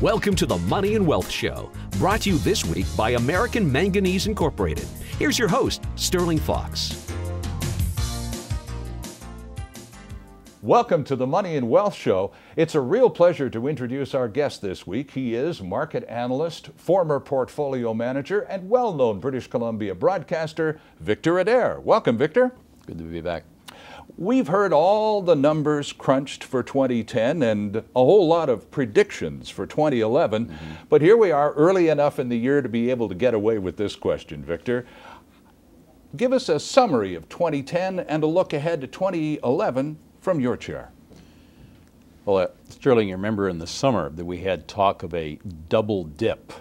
Welcome to the Money and Wealth Show, brought to you this week by American Manganese Incorporated. Here's your host, Sterling Fox. Welcome to the Money and Wealth Show. It's a real pleasure to introduce our guest this week. He is market analyst, former portfolio manager, and well-known British Columbia broadcaster, Victor Adair. Welcome, Victor. Good to be back. We've heard all the numbers crunched for 2010 and a whole lot of predictions for 2011, but here we are early enough in the year to be able to get away with this question, Victor. Give us a summary of 2010 and a look ahead to 2011 from your chair. Well, Sterling, you remember in the summer that we had talk of a double dip,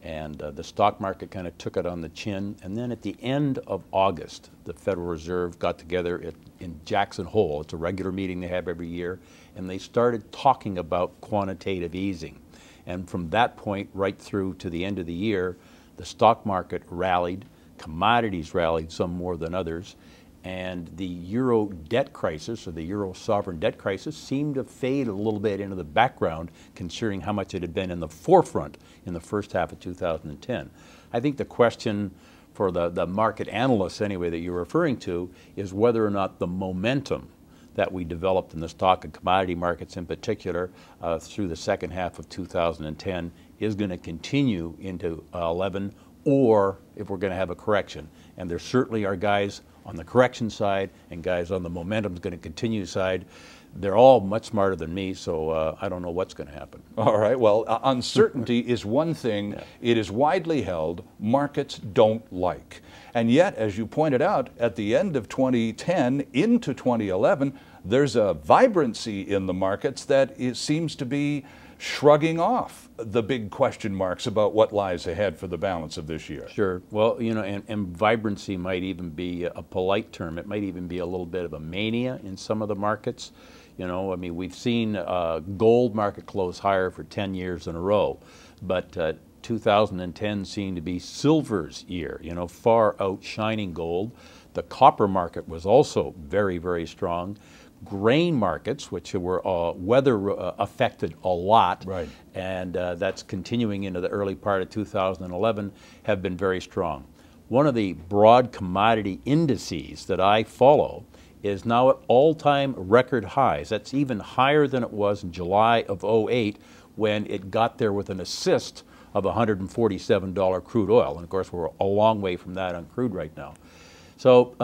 and the stock market kind of took it on the chin. And then at the end of August, the Federal Reserve got together in Jackson Hole. It's a regular meeting they have every year, and they started talking about quantitative easing. And from that point right through to the end of the year, the stock market rallied, commodities rallied, some more than others, and the euro debt crisis, or the euro sovereign debt crisis, seemed to fade a little bit into the background, considering how much it had been in the forefront in the first half of 2010. I think the question for the market analysts, anyway, that you're referring to, is whether or not the momentum that we developed in the stock and commodity markets in particular through the second half of 2010 is going to continue into 11, or if we're going to have a correction. And there certainly are guys on the correction side and guys on the momentum is going to continue side. They're all much smarter than me, so I don't know what's going to happen. All right, well, uncertainty is one thing. Yeah. It is widely held markets don't like. And yet, as you pointed out, at the end of 2010 into 2011, there's a vibrancy in the markets that seems to be shrugging off the big question marks about what lies ahead for the balance of this year. Sure. Well, you know, and vibrancy might even be a polite term. It might even be a little bit of a mania in some of the markets. You know, I mean, we've seen gold market close higher for 10 years in a row, but 2010 seemed to be silver's year, you know, far outshining gold. The copper market was also very, very strong. Grain markets, which were weather affected a lot, right, and that's continuing into the early part of 2011, have been very strong. One of the broad commodity indices that I follow is now at all-time record highs. That's even higher than it was in July of 08 when it got there with an assist of $147 crude oil. And of course, we're a long way from that on crude right now. So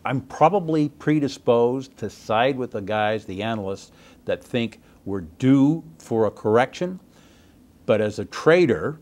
I'm probably predisposed to side with the guys, the analysts, that think we're due for a correction. But as a trader,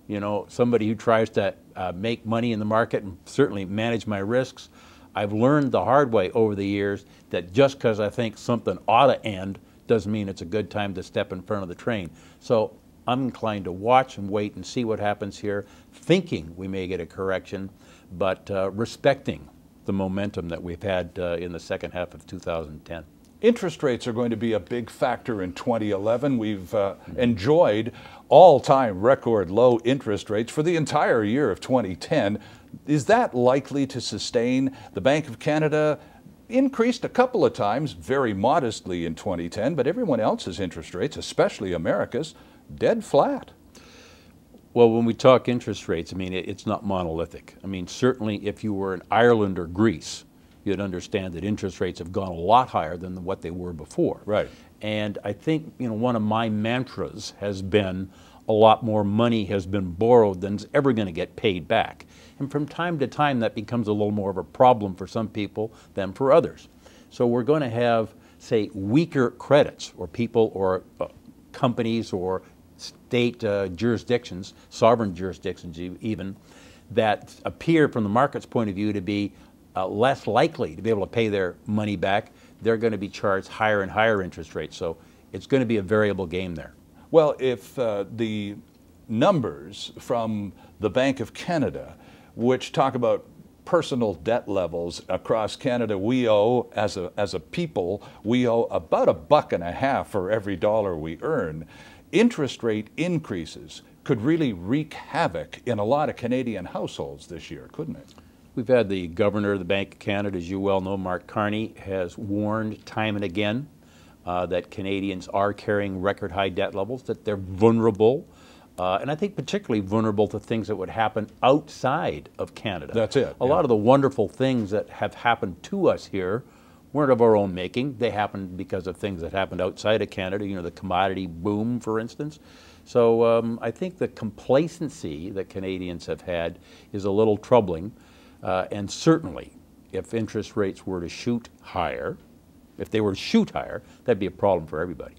you know, somebody who tries to make money in the market and certainly manage my risks, I've learned the hard way over the years that just because I think something ought to end doesn't mean it's a good time to step in front of the train. So I'm inclined to watch and wait and see what happens here, thinking we may get a correction, but respecting the momentum that we've had in the second half of 2010. Interest rates are going to be a big factor in 2011. We've enjoyed all-time record low interest rates for the entire year of 2010. Is that likely to sustain? The Bank of Canada increased a couple of times, very modestly in 2010, but everyone else's interest rates, especially America's, dead flat. Well, when we talk interest rates, I mean, it's not monolithic. I mean, certainly if you were in Ireland or Greece, you'd understand that interest rates have gone a lot higher than what they were before. Right. And I think, you know, one of my mantras has been a lot more money has been borrowed than is ever going to get paid back. And from time to time, that becomes a little more of a problem for some people than for others. So we're going to have, say, weaker credits, or people or companies or state jurisdictions, sovereign jurisdictions even, that appear from the market's point of view to be less likely to be able to pay their money back. They're going to be charged higher and higher interest rates. So it's going to be a variable game there. Well, if the numbers from the Bank of Canada, which talk about personal debt levels across Canada, we owe, as a people, we owe about $1.50 for every dollar we earn. Interest rate increases could really wreak havoc in a lot of Canadian households this year, couldn't it? We've had the governor of the Bank of Canada, as you well know, Mark Carney, has warned time and again that Canadians are carrying record high debt levels, that they're vulnerable, and I think particularly vulnerable to things that would happen outside of Canada. That's it. A lot of the wonderful things that have happened to us here weren't of our own making. They happened because of things that happened outside of Canada, you know, the commodity boom, for instance. So I think the complacency that Canadians have had is a little troubling, and certainly if interest rates were to shoot higher, if they were to shoot higher, that'd be a problem for everybody.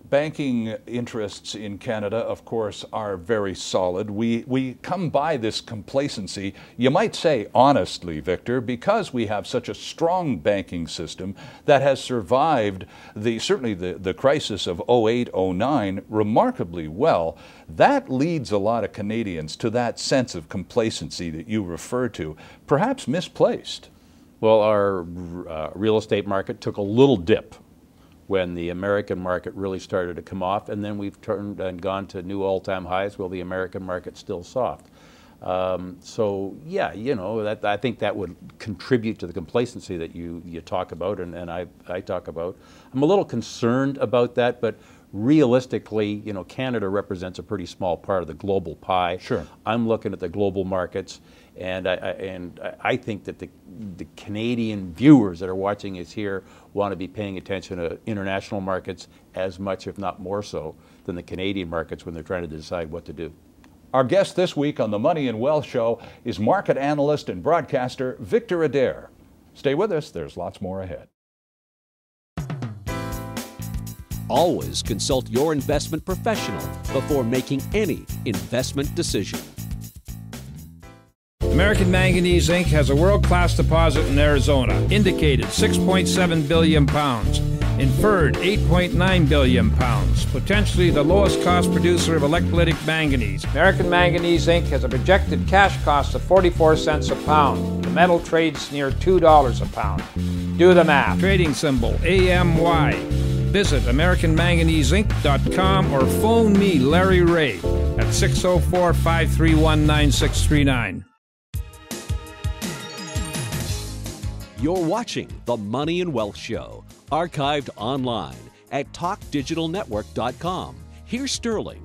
Banking interests in Canada, of course, are very solid. We come by this complacency, you might say honestly, Victor, because we have such a strong banking system that has survived certainly the crisis of 08, 09 remarkably well. That leads a lot of Canadians to that sense of complacency that you refer to, perhaps misplaced. Well, our real estate market took a little dip when the American market really started to come off, and then we've turned and gone to new all-time highs while the American market's still soft. So yeah, you know, I think that would contribute to the complacency that you talk about and I talk about. I'm a little concerned about that, but realistically, you know, Canada represents a pretty small part of the global pie. Sure. I'm looking at the global markets, and I think that the Canadian viewers that are watching us here want to be paying attention to international markets as much, if not more so, than the Canadian markets when they're trying to decide what to do. Our guest this week on the Money and Wealth Show is market analyst and broadcaster Victor Adair. Stay with us, there's lots more ahead. Always consult your investment professional before making any investment decision. American Manganese Inc. has a world-class deposit in Arizona, indicated 6.7 billion pounds, inferred 8.9 billion pounds, potentially the lowest cost producer of electrolytic manganese. American Manganese Inc. has a projected cash cost of 44 cents a pound. The metal trades near $2 a pound. Do the math. Trading symbol AMY. Visit AmericanManganeseInc.com or phone me, Larry Ray, at 604-531-9639. You're watching The Money and Wealth Show, archived online at TalkDigitalNetwork.com. Here's Sterling.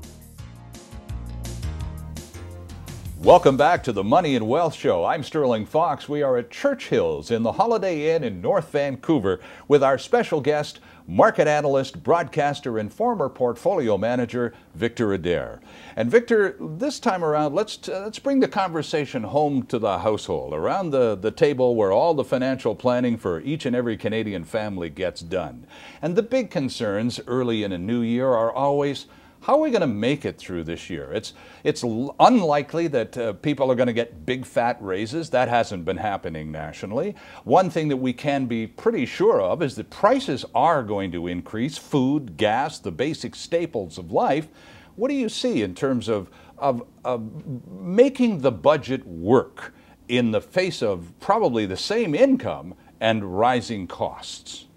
Welcome back to the Money and Wealth Show. I'm Sterling Fox. We are at Churchill's in the Holiday Inn in North Vancouver with our special guest, market analyst, broadcaster, and former portfolio manager, Victor Adair. And Victor, this time around, let's bring the conversation home to the household, around the table where all the financial planning for each and every Canadian family gets done. And the big concerns early in a new year are always, how are we going to make it through this year? It's unlikely that people are going to get big fat raises. That hasn't been happening nationally. One thing that we can be pretty sure of is that prices are going to increase. Food, gas, the basic staples of life. What do you see in terms of making the budget work in the face of probably the same income and rising costs?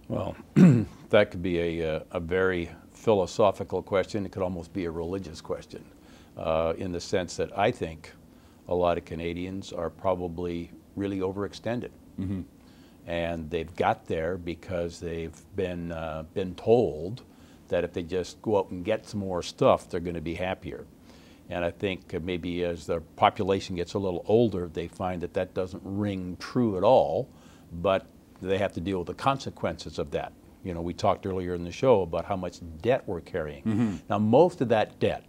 Well, that could be a very philosophical question. It could almost be a religious question, in the sense that I think a lot of Canadians are probably really overextended. Mm-hmm. And they've got there because they've been told that if they just go out and get some more stuff, they're going to be happier. And I think maybe as the population gets a little older, they find that that doesn't ring true at all, but they have to deal with the consequences of that. You know, we talked earlier in the show about how much debt we're carrying. Mm-hmm. Now, most of that debt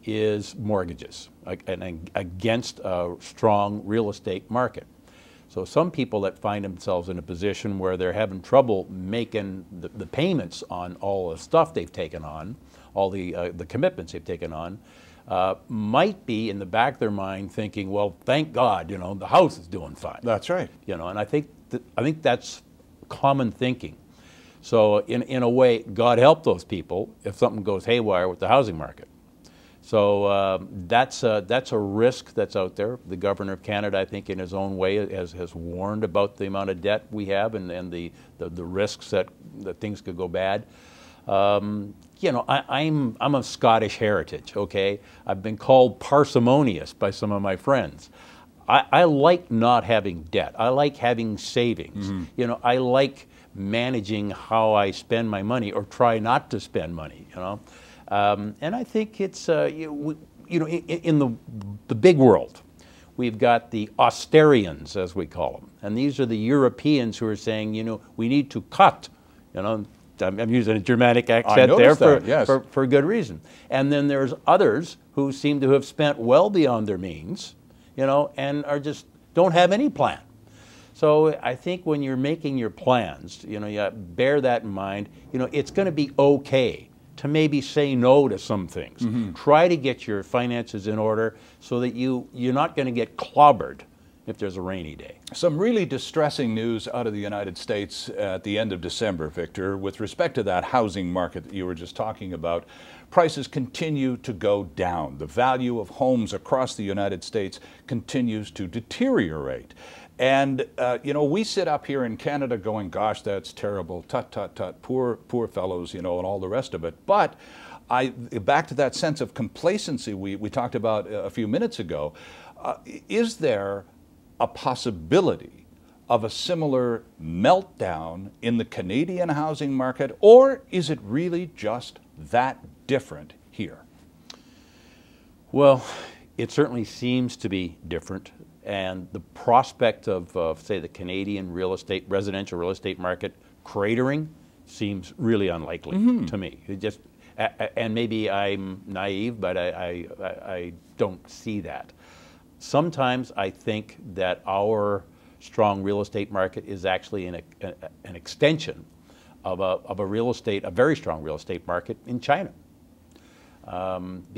is mortgages against a strong real estate market. So some people that find themselves in a position where they're having trouble making the payments on all the stuff they've taken on, all the commitments they've taken on, might be in the back of their mind thinking, well, thank God, you know, the house is doing fine. That's right. You know, and I think that's common thinking. So in a way, God help those people if something goes haywire with the housing market. So that's a risk that's out there. The Governor of Canada, I think, in his own way, has warned about the amount of debt we have and the risks that things could go bad. You know, I'm of Scottish heritage. Okay, I've been called parsimonious by some of my friends. I like not having debt. I like having savings. You know, I like managing how I spend my money or try not to spend money, you know. And I think it's, you know, in the big world, we've got the Austerians, as we call them. And these are the Europeans who are saying, you know, we need to cut, you know. I'm using a Germanic accent there for good reason. And then there's others who seem to have spent well beyond their means, you know, and are just don't have any plan. So I think when you're making your plans, you know, you bear that in mind. You know, it's going to be okay to maybe say no to some things. Try to get your finances in order so that you're not going to get clobbered if there's a rainy day. Some really distressing news out of the United States at the end of December, Victor, with respect to that housing market that you were just talking about. Prices continue to go down. The value of homes across the United States continues to deteriorate. And, you know, we sit up here in Canada going, gosh, that's terrible, tut, tut, tut, poor fellows, you know, and all the rest of it. But back to that sense of complacency we talked about a few minutes ago, is there a possibility of a similar meltdown in the Canadian housing market, or is it really just that different here? Well, it certainly seems to be different, and the prospect of say, the Canadian residential real estate market cratering seems really unlikely to me. It just, and maybe I'm naive, but I don't see that. Sometimes I think that our strong real estate market is actually an extension of a very strong real estate market in China.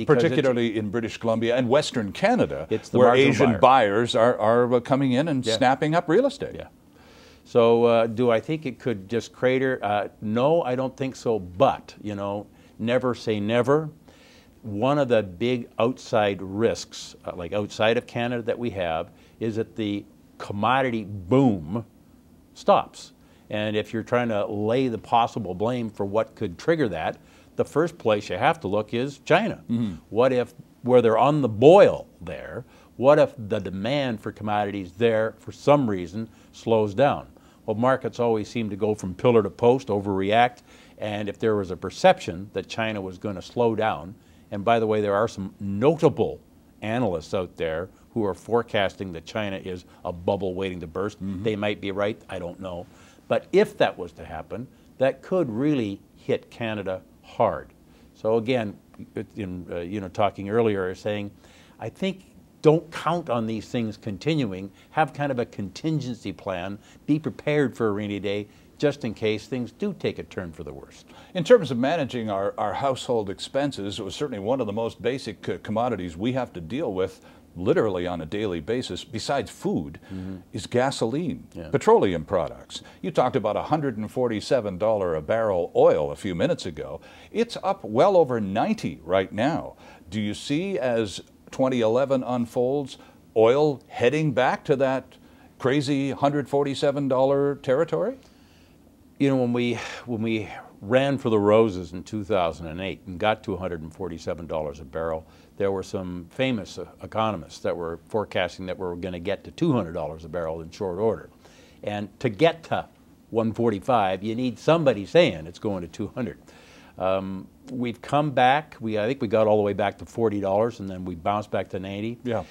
Particularly in British Columbia and Western Canada, where Asian buyers are coming in and snapping up real estate. Yeah. So do I think it could just crater? No, I don't think so. But, you know, never say never. One of the big outside risks, like outside of Canada that we have, is that the commodity boom stops. And if you're trying to lay the possible blame for what could trigger that, the first place you have to look is China. What if, where they're on the boil there, what if the demand for commodities there, for some reason, slows down? Well, markets always seem to go from pillar to post, overreact, and if there was a perception that China was going to slow down, and by the way, there are some notable analysts out there who are forecasting that China is a bubble waiting to burst. They might be right, I don't know. But if that was to happen, that could really hit Canada hard. So again, you know, talking earlier, saying, I think don't count on these things continuing. Have kind of a contingency plan. Be prepared for a rainy day, just in case things do take a turn for the worst. In terms of managing our household expenses, it was certainly one of the most basic commodities we have to deal with literally on a daily basis, besides food, is gasoline, petroleum products. You talked about $147 a barrel oil a few minutes ago. It's up well over 90 right now. Do you see, as 2011 unfolds, oil heading back to that crazy $147 territory? You know, when we ran for the roses in 2008 and got to $147 a barrel, there were some famous economists that were forecasting that we were going to get to $200 a barrel in short order. And to get to 145, you need somebody saying it's going to 200. We've come back. I think we got all the way back to $40, and then we bounced back to 90. Yeah.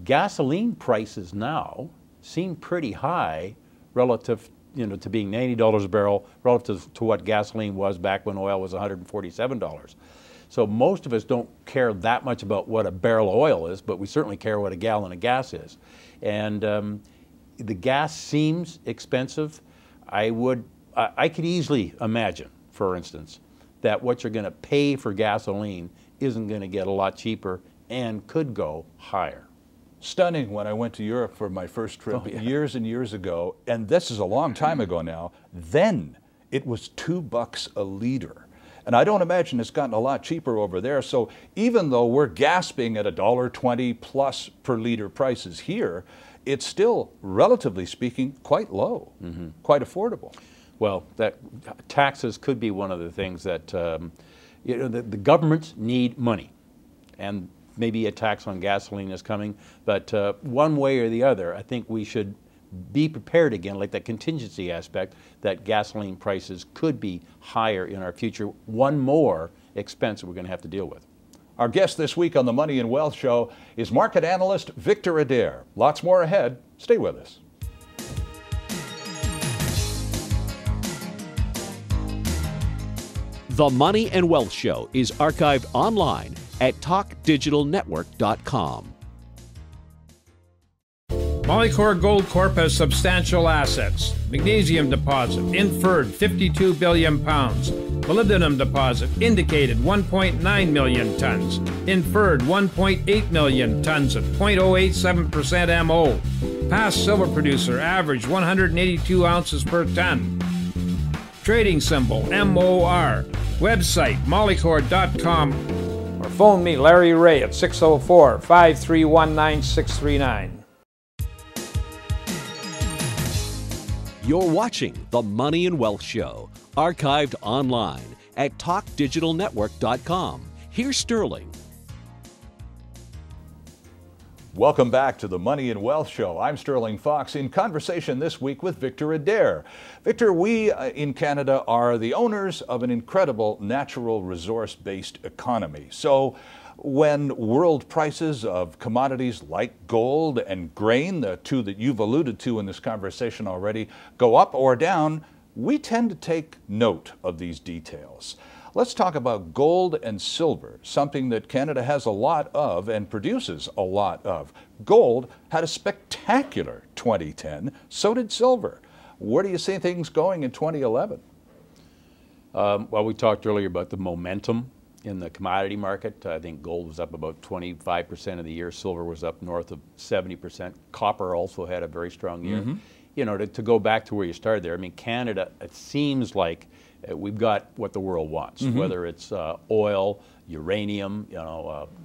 Gasoline prices now seem pretty high relative, you know, to being $90 a barrel relative to what gasoline was back when oil was $147. So most of us don't care that much about what a barrel of oil is, but we certainly care what a gallon of gas is. And the gas seems expensive. I could easily imagine, for instance, that what you're going to pay for gasoline isn't going to get a lot cheaper and could go higher. Stunning when I went to Europe for my first trip years and years ago, and this is a long time ago now, then it was $2 a liter. And I don't imagine it's gotten a lot cheaper over there. So even though we're gasping at $1.20 plus per liter prices here, it's still, relatively speaking, quite low, quite affordable. Well, taxes could be one of the things that, you know, the governments need money. And maybe a tax on gasoline is coming, but one way or the other, I think we should be prepared again, like that contingency aspect, that gasoline prices could be higher in our future. One more expense that we're going to have to deal with. Our guest this week on the Money and Wealth Show is market analyst Victor Adair. Lots more ahead. Stay with us. The Money and Wealth Show is archived online at talkdigitalnetwork.com. Molycorp Gold Corp has substantial assets. Magnesium deposit, inferred 52 billion pounds. Molybdenum deposit, indicated 1.9 million tons. Inferred 1.8 million tons at 0.087% MO. Past silver producer, average 182 ounces per ton. Trading symbol, MOR. Website, molycorp.com. Or phone me, Larry Ray, at 604-531-9639. You're watching The Money and Wealth Show, archived online at talkdigitalnetwork.com. Here's Sterling. Welcome back to the Money and Wealth Show. I'm Sterling Fox in conversation this week with Victor Adair. Victor, we in Canada are the owners of an incredible natural resource-based economy. So when world prices of commodities like gold and grain, the two that you've alluded to in this conversation already, go up or down, we tend to take note of these details. Let's talk about gold and silver, something that Canada has a lot of and produces a lot of. Gold had a spectacular 2010, so did silver. Where do you see things going in 2011? Well, we talked earlier about the momentum in the commodity market. I think gold was up about 25% of the year. Silver was up north of 70%. Copper also had a very strong year. Mm-hmm. You know, to go back to where you started there, I mean, Canada, it seems like we've got what the world wants, mm-hmm. whether it's oil, uranium,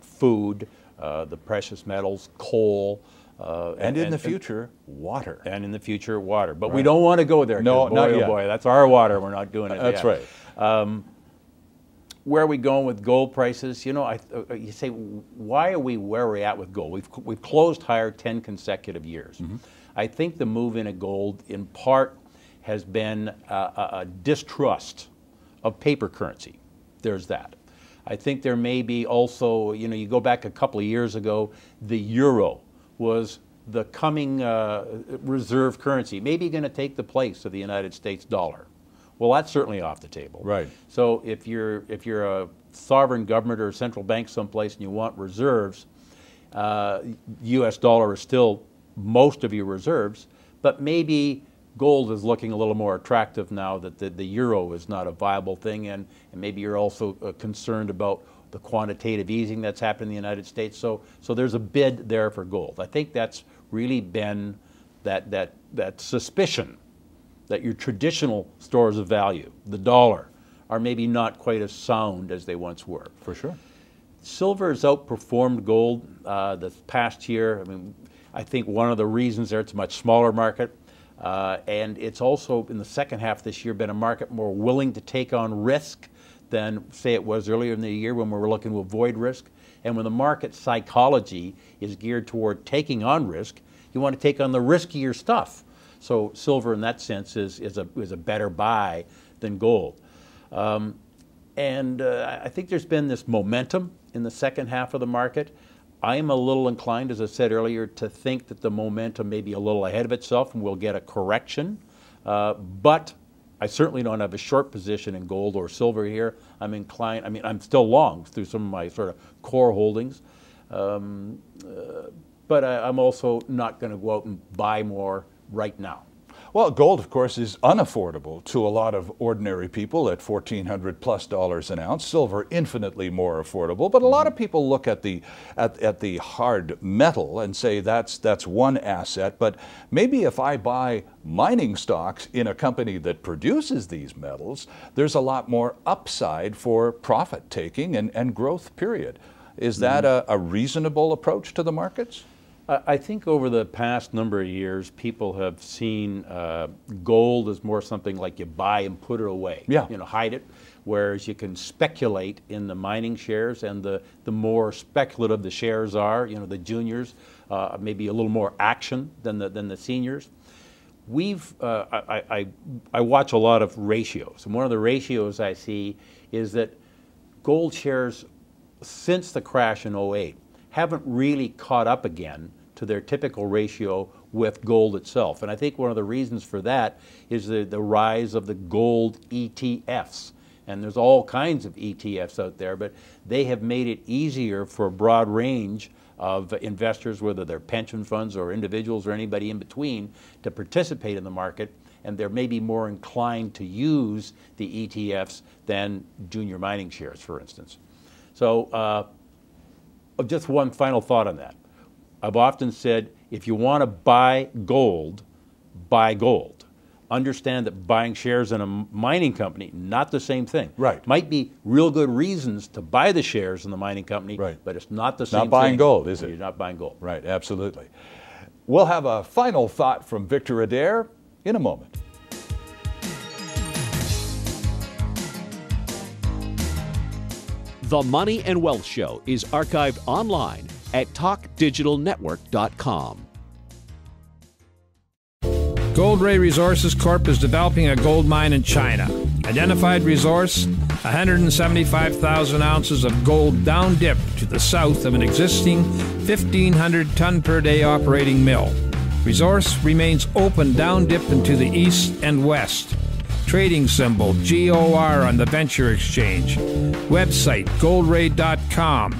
food, the precious metals, coal. And in the future, water. And in the future, water. But right. we don't want to go there. No, boy, not oh yet. boy, that's our water. We're not doing it That's yet. right. Where are we going with gold prices? You know, you say, why are we where we're at with gold? We've closed higher 10 consecutive years. Mm-hmm. I think the move into gold, in part, has been a distrust of paper currency. There's that. I think there may be also, you know, you go back a couple of years ago, the euro was the coming reserve currency, maybe going to take the place of the United States dollar. Well, that's certainly off the table. Right. So if you're a sovereign government or a central bank someplace and you want reserves, U.S. dollar is still most of your reserves, but maybe gold is looking a little more attractive now that the euro is not a viable thing, and maybe you're also concerned about the quantitative easing that's happened in the United States. So there's a bid there for gold. I think that's really been that suspicion that your traditional stores of value, the dollar, are maybe not quite as sound as they once were. For sure. Silver has outperformed gold this past year. I mean, I think one of the reasons there, it's a much smaller market, and it's also in the second half of this year been a market more willing to take on risk than, say, it was earlier in the year when we were looking to avoid risk. And when the market psychology is geared toward taking on risk, you want to take on the riskier stuff. So silver, in that sense, is a better buy than gold. And I think there's been this momentum in the second half of the market. I am a little inclined, as I said earlier, to think that the momentum may be a little ahead of itself and we'll get a correction. But I certainly don't have a short position in gold or silver here. I'm inclined, I mean, I'm still long through some of my sort of core holdings. But I'm also not going to go out and buy more right now. Well, gold, of course, is unaffordable to a lot of ordinary people at $1,400+ an ounce. Silver, infinitely more affordable. But a lot of people look at the hard metal and say that's one asset. But maybe if I buy mining stocks in a company that produces these metals, there's a lot more upside for profit taking and growth period. Is that a reasonable approach to the markets? I think over the past number of years, people have seen gold as more something like you buy and put it away. Yeah. You know, hide it. Whereas you can speculate in the mining shares, and the more speculative the shares are, you know, the juniors, maybe a little more action than the seniors. I watch a lot of ratios, and one of the ratios I see is that gold shares, since the crash in '08, haven't really caught up again to their typical ratio with gold itself. And I think one of the reasons for that is the rise of the gold ETFs. And there's all kinds of ETFs out there, but they have made it easier for a broad range of investors, whether they're pension funds or individuals or anybody in between, to participate in the market. And they're maybe more inclined to use the ETFs than junior mining shares, for instance. So just one final thought on that. I've often said, if you want to buy gold, buy gold. Understand that buying shares in a mining company, not the same thing. Right. Might be real good reasons to buy the shares in the mining company, right, but it's not the same thing. Not buying gold, is it? You're not buying gold. Right, absolutely. We'll have a final thought from Victor Adair in a moment. The Money and Wealth Show is archived online at talkdigitalnetwork.com. Gold Ray Resources Corp is developing a gold mine in China. Identified resource, 175,000 ounces of gold down dip to the south of an existing 1,500 ton per day operating mill. Resource remains open down dip into the east and west. Trading symbol GOR on the Venture Exchange. Website goldray.com.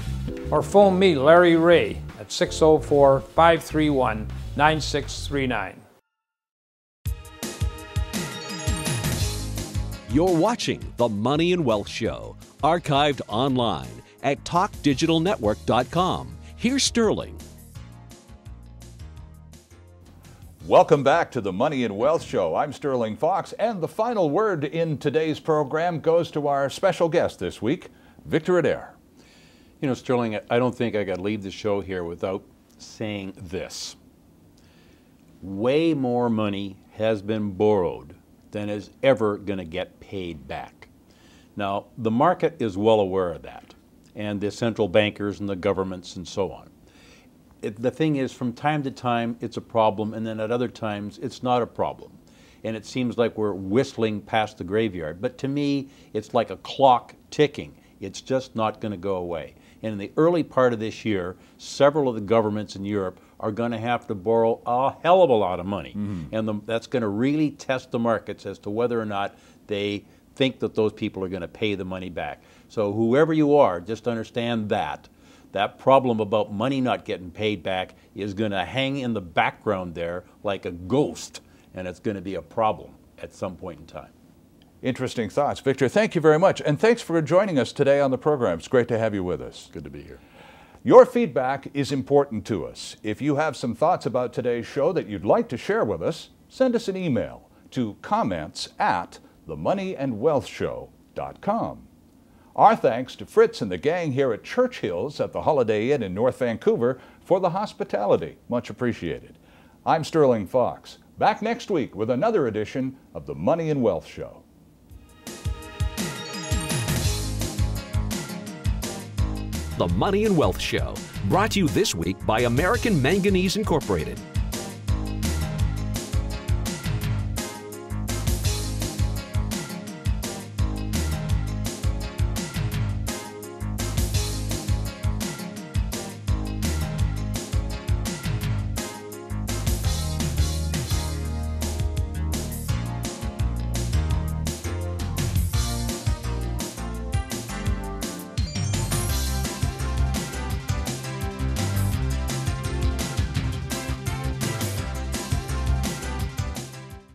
Or phone me, Larry Ray, at 604-531-9639. You're watching The Money and Wealth Show, archived online at talkdigitalnetwork.com. Here's Sterling. Welcome back to the Money and Wealth Show. I'm Sterling Fox, and the final word in today's program goes to our special guest this week, Victor Adair. You know, Sterling, I don't think I got to leave the show here without saying this. Way more money has been borrowed than is ever going to get paid back. Now, the market is well aware of that, and the central bankers and the governments and so on. The thing is, from time to time, it's a problem, and then at other times, it's not a problem. And it seems like we're whistling past the graveyard. But to me, it's like a clock ticking. It's just not going to go away. And in the early part of this year, several of the governments in Europe are going to have to borrow a hell of a lot of money. Mm-hmm. And that's going to really test the markets as to whether or not they think that those people are going to pay the money back. So whoever you are, just understand that problem about money not getting paid back is going to hang in the background there like a ghost, and it's going to be a problem at some point in time. Interesting thoughts. Victor, thank you very much. And thanks for joining us today on the program. It's great to have you with us. Good to be here. Your feedback is important to us. If you have some thoughts about today's show that you'd like to share with us, send us an email to comments@themoneyandwealthshow.com. Our thanks to Fritz and the gang here at Churchill's at the Holiday Inn in North Vancouver for the hospitality. Much appreciated. I'm Sterling Fox. Back next week with another edition of the Money and Wealth Show. The Money and Wealth Show, brought to you this week by American Manganese Incorporated.